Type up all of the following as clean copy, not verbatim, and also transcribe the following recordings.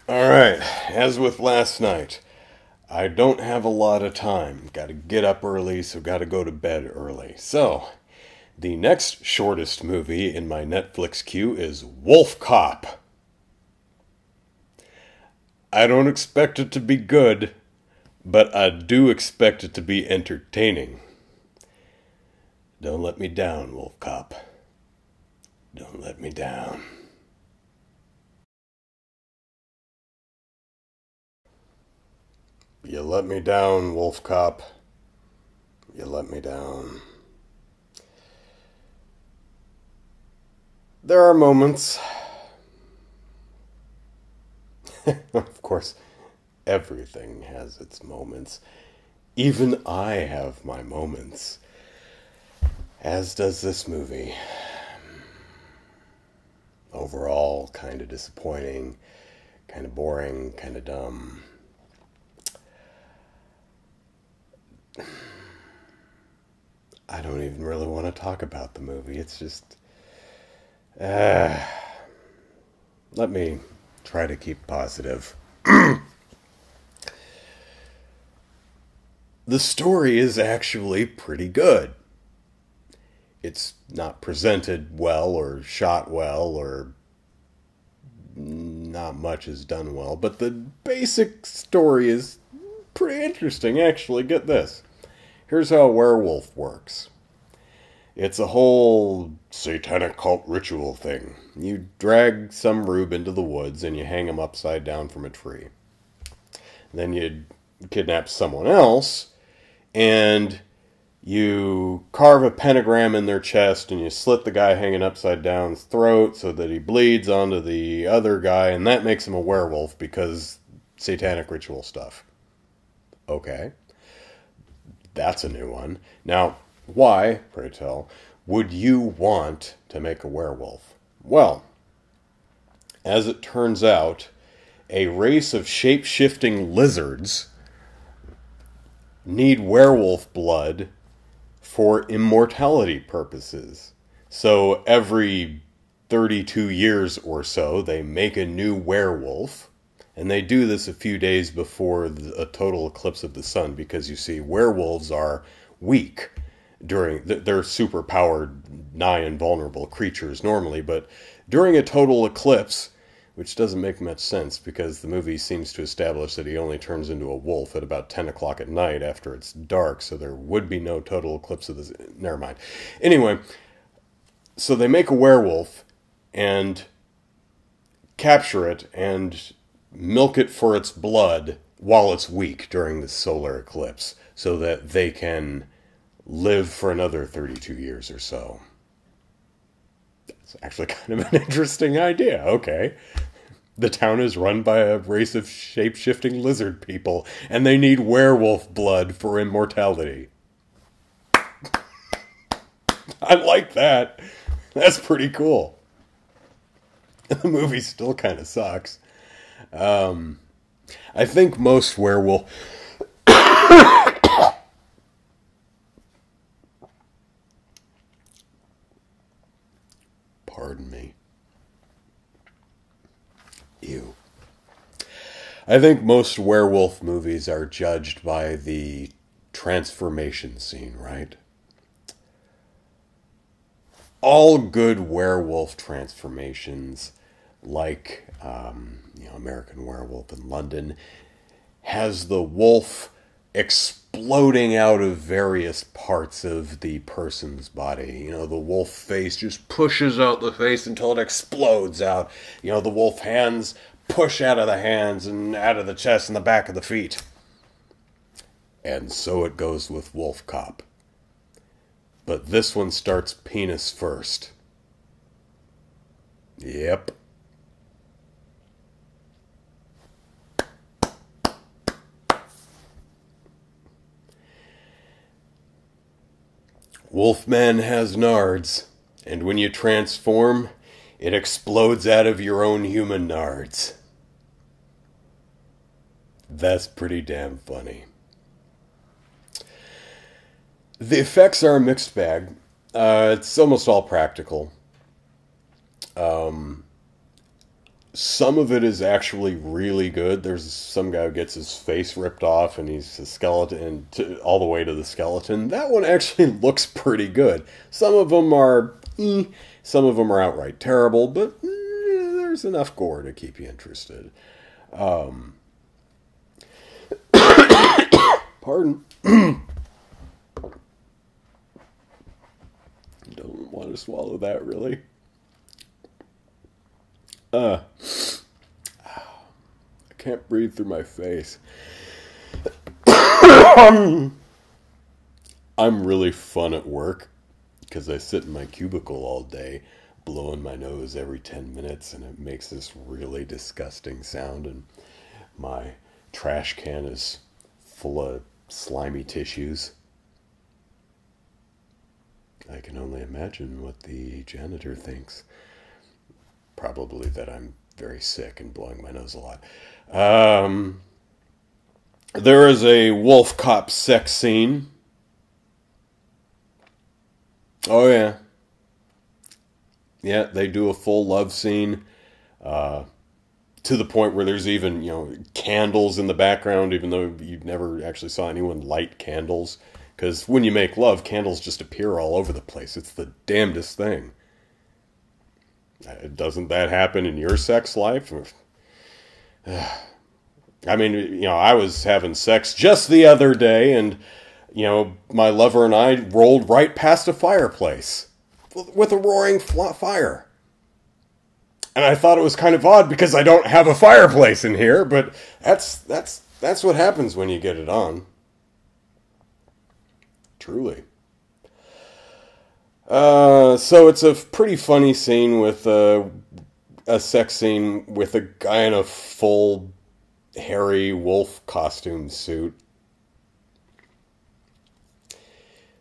Alright, as with last night, I don't have a lot of time. Gotta get up early, so gotta go to bed early. So, the next shortest movie in my Netflix queue is WolfCop. I don't expect it to be good, but I do expect it to be entertaining. Don't let me down, WolfCop. Don't let me down. You let me down, WolfCop. You let me down. There are moments. Of course, everything has its moments. Even I have my moments. As does this movie. Overall, kind of disappointing, kind of boring, kind of dumb. I don't even really want to talk about the movie. It's just... let me try to keep positive. The story is actually pretty good. It's not presented well or shot well or not much is done well, but the basic story is pretty interesting, actually. Get this. Here's how a werewolf works. It's a whole satanic cult ritual thing. You drag some rube into the woods and you hang him upside down from a tree. Then you kidnap someone else and you carve a pentagram in their chest and you slit the guy hanging upside down's throat so that he bleeds onto the other guy, and that makes him a werewolf because satanic ritual stuff. Okay. That's a new one. Now, why, pray tell, would you want to make a werewolf? Well, as it turns out, a race of shape-shifting lizards need werewolf blood for immortality purposes. So every 32 years or so, they make a new werewolf. And they do this a few days before a total eclipse of the sun, because you see, werewolves are weak during... They're super-powered, nigh invulnerable creatures normally, but during a total eclipse, which doesn't make much sense because the movie seems to establish that he only turns into a wolf at about 10 o'clock at night after it's dark, so there would be no total eclipse of the... Never mind. Anyway, so they make a werewolf and capture it and milk it for its blood while it's weak during the solar eclipse so that they can live for another 32 years or so. It's actually kind of an interesting idea. Okay. The town is run by a race of shape-shifting lizard people, and they need werewolf blood for immortality. I like that. That's pretty cool. The movie still kind of sucks. I think most werewolf... Pardon me. Ew. I think most werewolf movies are judged by the transformation scene, right? All good werewolf transformations, like American Werewolf in London, has the wolf exploding out of various parts of the person's body. You know, the wolf face just pushes out the face until it explodes out. You know, the wolf hands push out of the hands and out of the chest and the back of the feet. And so it goes with WolfCop. But this one starts penis first. Yep. Wolfman has nards, and when you transform, it explodes out of your own human nards. That's pretty damn funny. The effects are a mixed bag. It's almost all practical. Some of it is actually really good. There's some guy who gets his face ripped off and he's a skeleton all the way to the skeleton. That one actually looks pretty good. Some of them are some of them are outright terrible, but there's enough gore to keep you interested. Pardon. Don't want to swallow that, really. I can't breathe through my face. I'm really fun at work because I sit in my cubicle all day, blowing my nose every 10 minutes, and it makes this really disgusting sound, and my trash can is full of slimy tissues. I can only imagine what the janitor thinks. Probably that I'm very sick and blowing my nose a lot. There is a WolfCop sex scene. Oh, yeah. Yeah, they do a full love scene. To the point where there's even, candles in the background, even though you never actually saw anyone light candles. Because when you make love, candles just appear all over the place. It's the damnedest thing. Doesn't that happen in your sex life? I mean, I was having sex just the other day, and, my lover and I rolled right past a fireplace with a roaring fire. And I thought it was kind of odd because I don't have a fireplace in here, but that's what happens when you get it on. Truly. So it's a pretty funny scene with a sex scene with a guy in a full hairy wolf costume suit.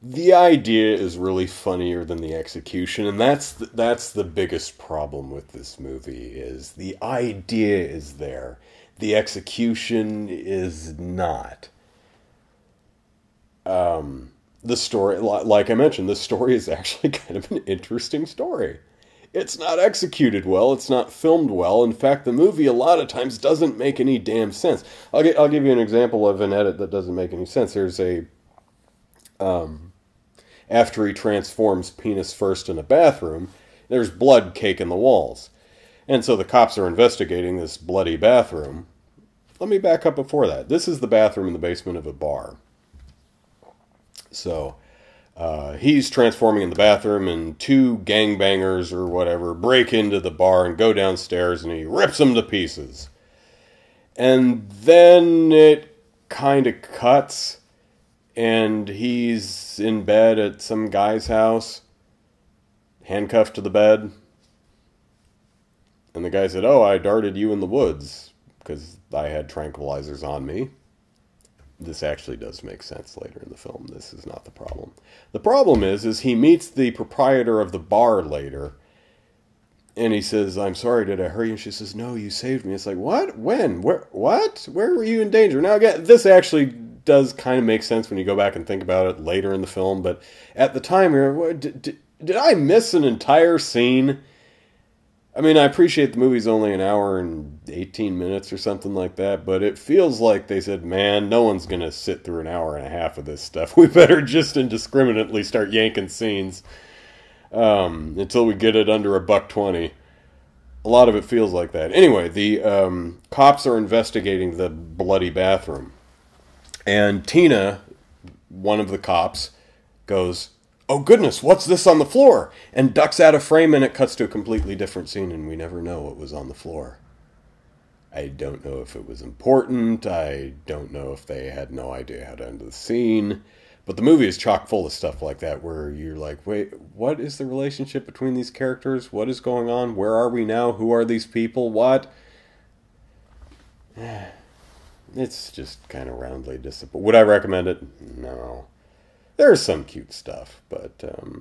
The idea is really funnier than the execution, and that's the biggest problem with this movie, is the idea is there. The execution is not. The story, like I mentioned, the story is actually kind of an interesting story. It's not executed well. It's not filmed well. In fact, the movie a lot of times doesn't make any damn sense. I'll give you an example of an edit that doesn't make any sense. There's a... after he transforms penis first in a bathroom, there's blood caking the walls. And so the cops are investigating this bloody bathroom. Let me back up before that. This is the bathroom in the basement of a bar. So, he's transforming in the bathroom, and two gangbangers or whatever break into the bar and go downstairs, and he rips them to pieces. And then it kind of cuts, and he's in bed at some guy's house, handcuffed to the bed. And the guy said, "Oh, I darted you in the woods because I had tranquilizers on me." This actually does make sense later in the film. This is not the problem. The problem is he meets the proprietor of the bar later, and he says, "I'm sorry, did I hurt you?" And she says, "No, you saved me." It's like, what? When? Where? What? Where were you in danger? Now, again, this actually does kind of make sense when you go back and think about it later in the film, but at the time, you're, did I miss an entire scene? I mean, I appreciate the movie's only an hour and 18 minutes or something like that, but it feels like they said, man, no one's going to sit through an hour and a half of this stuff. We better just indiscriminately start yanking scenes until we get it under $1.20. A lot of it feels like that. Anyway, the cops are investigating the bloody bathroom. And Tina, one of the cops, goes, "Oh goodness, what's this on the floor?" And ducks out of frame, and it cuts to a completely different scene, and we never know what was on the floor. I don't know if it was important. I don't know if they had no idea how to end the scene. But the movie is chock full of stuff like that, where you're like, wait, what is the relationship between these characters? What is going on? Where are we now? Who are these people? What? It's just kind of roundly disappointing. Would I recommend it? No. There's some cute stuff, but a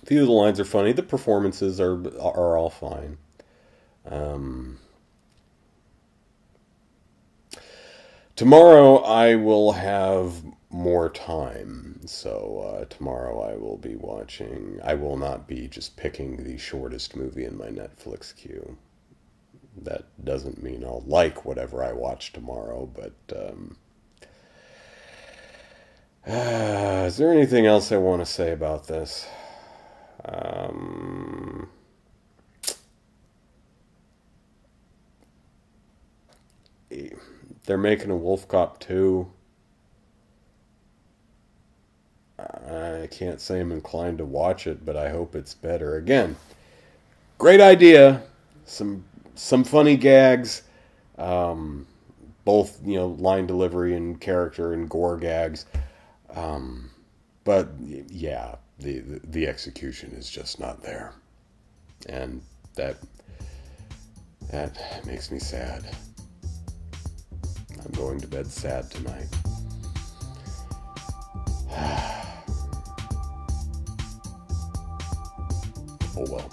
few of the lines are funny. The performances are all fine. Tomorrow I will have more time, so tomorrow I will be watching. I will not be just picking the shortest movie in my Netflix queue. doesn't mean I'll like whatever I watch tomorrow, but is there anything else I want to say about this? They're making a WolfCop 2. I can't say I'm inclined to watch it, but I hope it's better. Again, great idea. Some funny gags. Both, line delivery and character and gore gags. But yeah, the execution is just not there. And that makes me sad. I'm going to bed sad tonight. Oh well.